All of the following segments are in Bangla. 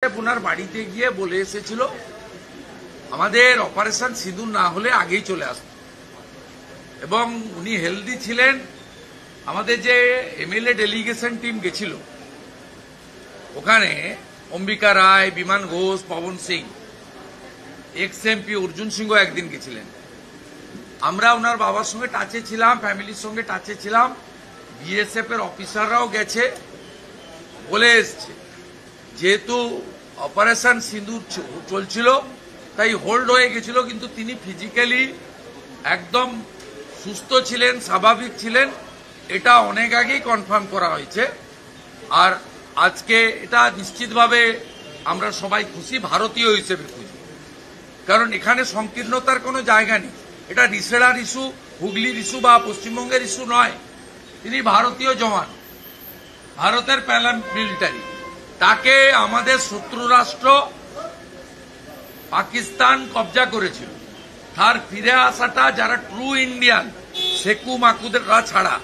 ওনার বাড়িতে গিয়ে বলে এসেছিল আমাদের অপারেশন সিঁদুর না হলে আগেই চলে আসত এবং উনি হেলদি ছিলেন। আমাদের যে এমএলএ ডেলিগেশন টিম গেছিল ওখানে অম্বিকা রায়, বিমান ঘোষ, পবন সিং, এক্স এমপি অর্জুন সিংহ একদিন গেছিলেন। আমরা ওনার বাবার সঙ্গে টাচে ছিলাম, ফ্যামিলির সঙ্গে টাচে ছিলাম। বিএসএফ এর অফিসাররাও গেছে, বলে এসছে যেহেতু অপারেশন সিঁদুর চলছিল তাই হোল্ড হয়ে গেছিল, কিন্তু তিনি ফিজিক্যালি একদম সুস্থ ছিলেন, স্বাভাবিক ছিলেন। এটা অনেক আগেই কনফার্ম করা হয়েছে। আর আজকে এটা নিশ্চিতভাবে আমরা সবাই খুশি, ভারতীয় হিসেবে খুশি, কারণ এখানে সংকীর্ণতার কোনো জায়গা নেই। এটা রিসেড়ার ইস্যু, হুগলির ইস্যু বা পশ্চিমবঙ্গের ইস্যু নয়। তিনি ভারতীয় জওয়ান, ভারতের প্যারামিলিটারি। তাকে আমাদের শত্রু রাষ্ট্র পাকিস্তান কবজা করেছিল। তার ফিরে আসাটা যারা ট্রু ইন্ডিয়ান, শেকু মাকুদেররা ছাড়া,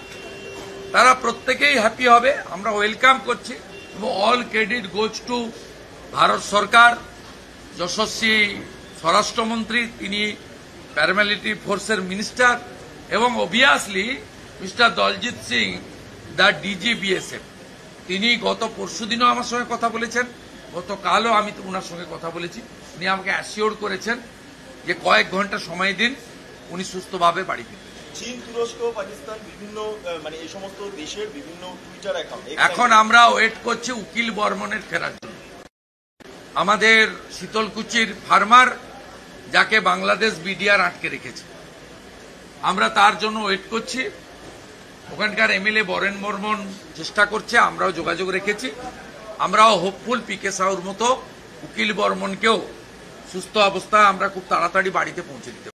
তারা প্রত্যেকেই হ্যাপি হবে। আমরা ওয়েলকাম করছি এবং all credit goes to Bharat সরকার, যশস্বী স্বরাষ্ট্রমন্ত্রী, তিনি প্যারামিলিটারি ফোর্সের মিনিস্টার, এবং obviously mister Daljit Singh, the DG BSF. তিনি গত পরশুদিনও আমার সঙ্গে কথা বলেছেন, গতকালও আমি ওনার সঙ্গে কথা বলেছি। উনি আমাকে অ্যাসিওর করেছেন যে কয়েক ঘন্টা সময় দিন, উনি সুস্থভাবে বাড়ি ফিরবেন। চীন, তুরস্ক, পাকিস্তান, বিভিন্ন এই সমস্ত দেশের বিভিন্ন টুইটার অ্যাকাউন্ট এখন আমরা ওয়েট করছি উকিল বর্মনের ফেরার জন্য। আমাদের শীতলকুচির ফার্মার, যাকে বাংলাদেশ বিডিআর আটকে রেখেছে, আমরা তার জন্য ওয়েট করছি। ওখানকার এমএলএ বরেন বর্মন চেষ্টা করছে, আমরাও যোগাযোগ রেখেছি। আমরাও হোপফুল পিকে সাহুর মতো উকিল বর্মনকেও সুস্থ অবস্থায় আমরা খুব তাড়াতাড়ি বাড়িতে পৌঁছে দিতে